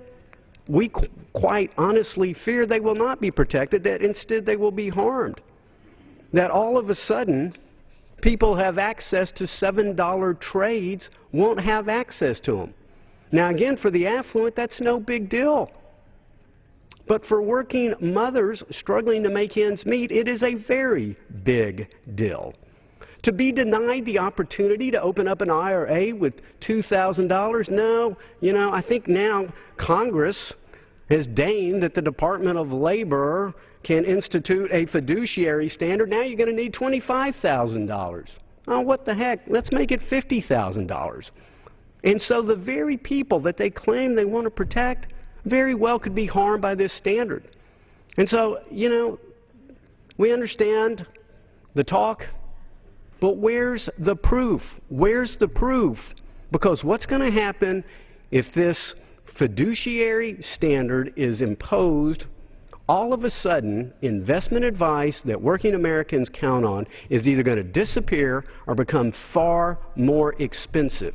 we quite honestly fear they will not be protected, that instead they will be harmed. That all of a sudden, people have access to $7 trades won't have access to them. Now again, for the affluent, that's no big deal. But for working mothers struggling to make ends meet, it is a very big deal. To be denied the opportunity to open up an IRA with $2,000, no, I think now Congress has deigned that the Department of Labor can institute a fiduciary standard. Now you're going to need $25,000. Oh, what the heck? Let's make it $50,000. And so the very people that they claim they want to protect very well could be harmed by this standard. And so, we understand the talk, but where's the proof? Where's the proof? Because what's going to happen if this fiduciary standard is imposed? All of a sudden, investment advice that working Americans count on is either going to disappear or become far more expensive.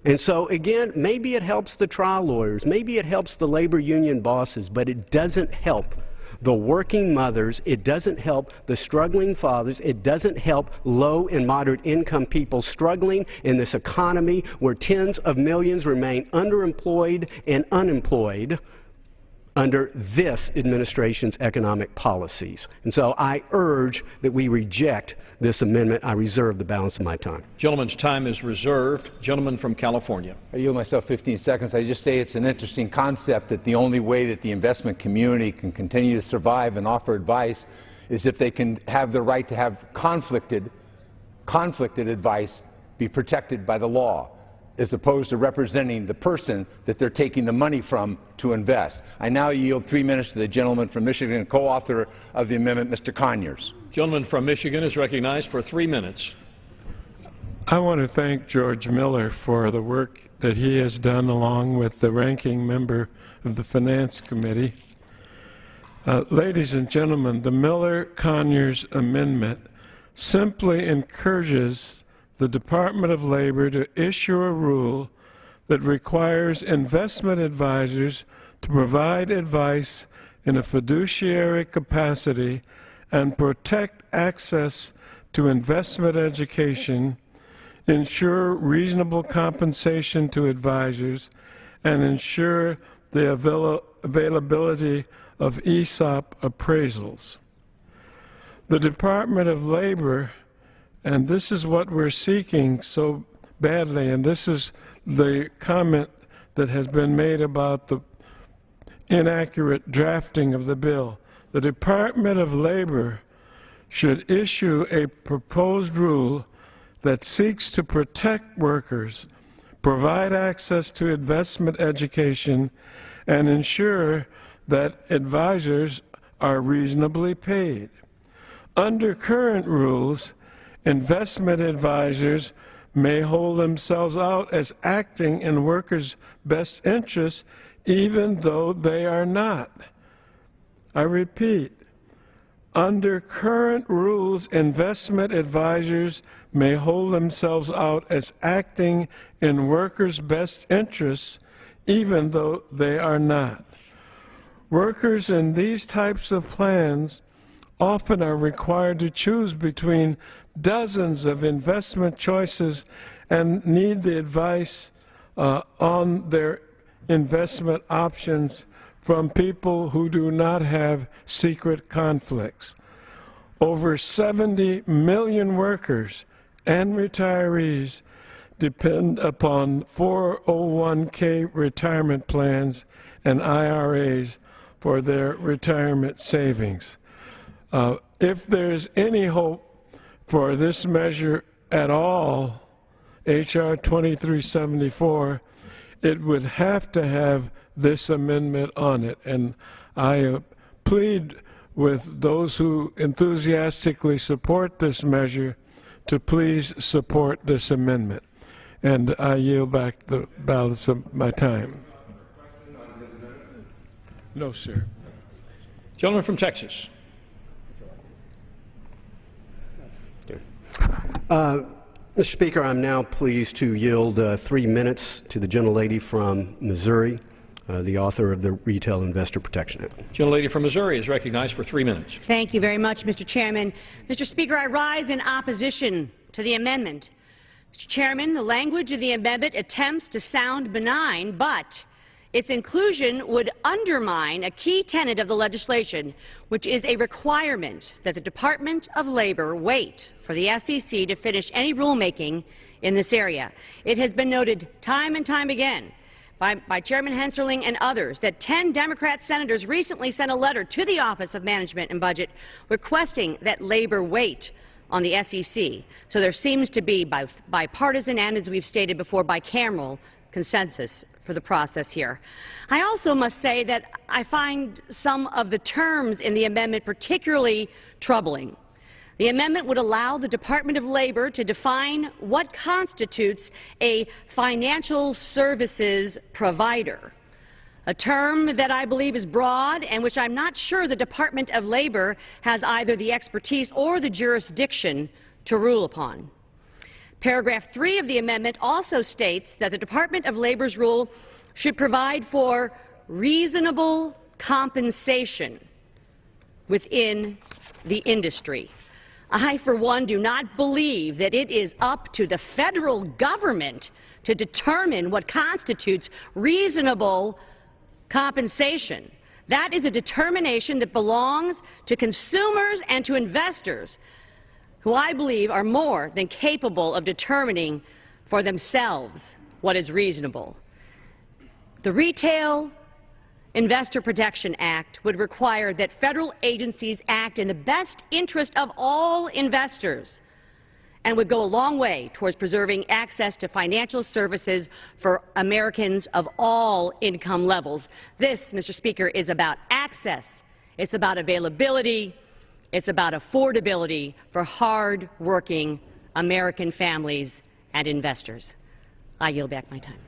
And so, again, maybe it helps the trial lawyers, maybe it helps the labor union bosses, but it doesn't help the working mothers, it doesn't help the struggling fathers, it doesn't help low and moderate income people struggling in this economy where tens of millions remain underemployed and unemployed under this administration's economic policies. And so I urge that we reject this amendment. I reserve the balance of my time. Gentleman's time is reserved. Gentleman from California. I yield myself 15 seconds. I just say it's an interesting concept that the only way that the investment community can continue to survive and offer advice is if they can have the right to have conflicted advice be protected by the law, as opposed to representing the person that they're taking the money from to invest. I now yield 3 minutes to the gentleman from Michigan, co-author of the amendment, Mr. Conyers. Gentleman from Michigan is recognized for 3 minutes. I want to thank George Miller for the work that he has done along with the ranking member of the Finance Committee. Ladies and gentlemen, the Miller-Conyers Amendment simply encourages the Department of Labor to issue a rule that requires investment advisors to provide advice in a fiduciary capacity and protect access to investment education, ensure reasonable compensation to advisors, and ensure the availability of ESOP appraisals. The Department of Labor, and this is what we're seeking so badly, and this is the comment that has been made about the inaccurate drafting of the bill. The Department of Labor should issue a proposed rule that seeks to protect workers, provide access to investment education, and ensure that advisors are reasonably paid. Under current rules, investment advisors may hold themselves out as acting in workers' best interests even though they are not. I repeat, under current rules, investment advisors may hold themselves out as acting in workers' best interests even though they are not. Workers in these types of plans often are required to choose between dozens of investment choices and need the advice on their investment options from people who do not have secret conflicts. Over 70 million workers and retirees depend upon 401k retirement plans and IRAs for their retirement savings. If there's any hope for this measure at all, H.R. 2374, it would have to have this amendment on it. And I plead with those who enthusiastically support this measure to please support this amendment. And I yield back the balance of my time. No, sir. Gentleman from Texas. Mr. Speaker, I'm now pleased to yield 3 minutes to the gentlelady from Missouri, the author of the Retail Investor Protection Act. Gentlelady from Missouri is recognized for 3 minutes. Thank you very much, Mr. Chairman. Mr. Speaker, I rise in opposition to the amendment. Mr. Chairman, the language of the amendment attempts to sound benign, but its inclusion would undermine a key tenet of the legislation, which is a requirement that the Department of Labor wait for the SEC to finish any rulemaking in this area. It has been noted time and time again by Chairman Hensarling and others that 10 Democrat senators recently sent a letter to the Office of Management and Budget requesting that Labor wait on the SEC. So there seems to be bipartisan and, as we've stated before, bicameral consensus for the process here. I also must say that I find some of the terms in the amendment particularly troubling. The amendment would allow the Department of Labor to define what constitutes a financial services provider, a term that I believe is broad and which I'm not sure the Department of Labor has either the expertise or the jurisdiction to rule upon. Paragraph 3 of the amendment also states that the Department of Labor's rule should provide for reasonable compensation within the industry. I, for one, do not believe that it is up to the federal government to determine what constitutes reasonable compensation. That is a determination that belongs to consumers and to investors, who I believe are more than capable of determining for themselves what is reasonable. The Retail Investor Protection Act would require that federal agencies act in the best interest of all investors and would go a long way towards preserving access to financial services for Americans of all income levels. This, Mr. Speaker, is about access. It's about availability. It's about affordability for hard-working American families and investors. I yield back my time.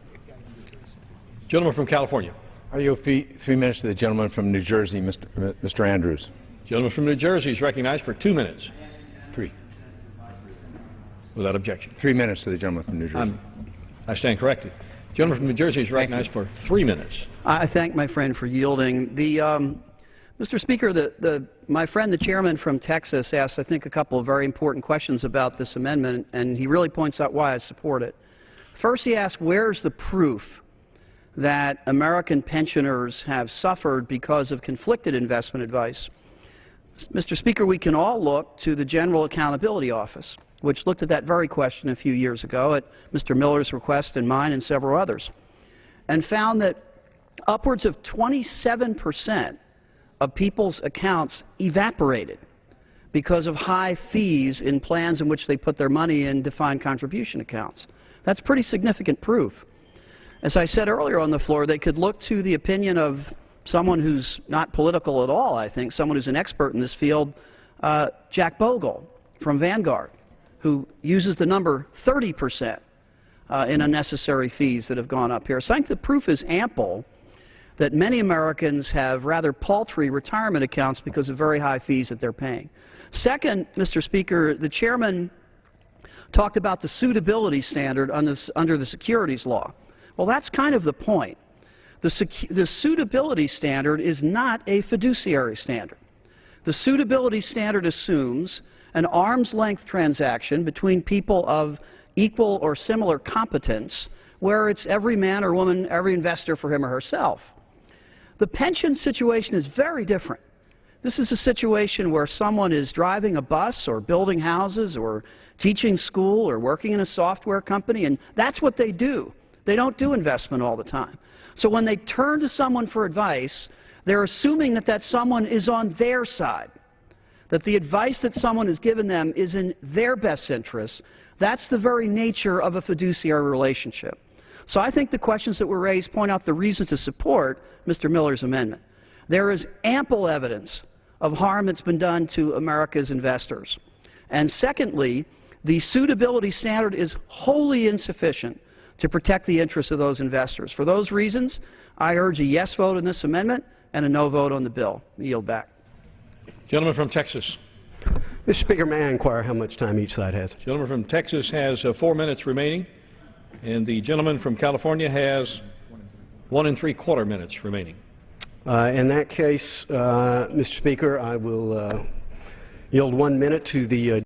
Gentleman from California. I yield 3 minutes to the gentleman from New Jersey, Mr. Andrews. Gentleman from New Jersey is recognized for 2 minutes. 3. Without objection. 3 minutes to the gentleman from New Jersey. I stand corrected. Gentleman from New Jersey is recognized for 3 minutes. I thank my friend for yielding. Mr. Speaker, my friend, the chairman from Texas, asked, I think, a couple of very important questions about this amendment, and he really points out why I support it. First, he asked, where's the proof that American pensioners have suffered because of conflicted investment advice? Mr. Speaker, we can all look to the General Accountability Office, which looked at that very question a few years ago at Mr. Miller's request and mine and several others, and found that upwards of 27% of people's accounts evaporated because of high fees in plans in which they put their money in defined contribution accounts. That's pretty significant proof. As I said earlier on the floor, they could look to the opinion of someone who's not political at all, I think, someone who's an expert in this field, Jack Bogle from Vanguard, who uses the number 30% in unnecessary fees that have gone up here. So I think the proof is ample that many Americans have rather paltry retirement accounts because of very high fees that they're paying. Second, Mr. Speaker, the chairman talked about the suitability standard under the securities law. Well, that's kind of the point. The suitability standard is not a fiduciary standard. The suitability standard assumes an arm's-length transaction between people of equal or similar competence where it's every man or woman, every investor for him or herself. The pension situation is very different. This is a situation where someone is driving a bus or building houses or teaching school or working in a software company, and that's what they do. They don't do investment all the time. So when they turn to someone for advice, They're assuming that that someone is on their side, that the advice that someone has given them is in their best interests. That's the very nature of a fiduciary relationship. So I think the questions that were raised point out the reason to support Mr. Miller's amendment. There is ample evidence of harm that's been done to America's investors. And secondly, the suitability standard is wholly insufficient to protect the interests of those investors. For those reasons, I urge a yes vote on this amendment and a no vote on the bill. I yield back. Gentleman from Texas. Mr. Speaker, may I inquire how much time each side has? Gentleman from Texas has 4 minutes remaining, and the gentleman from California has 1 3/4 minutes remaining. In that case, Mr. Speaker, I will yield 1 minute to the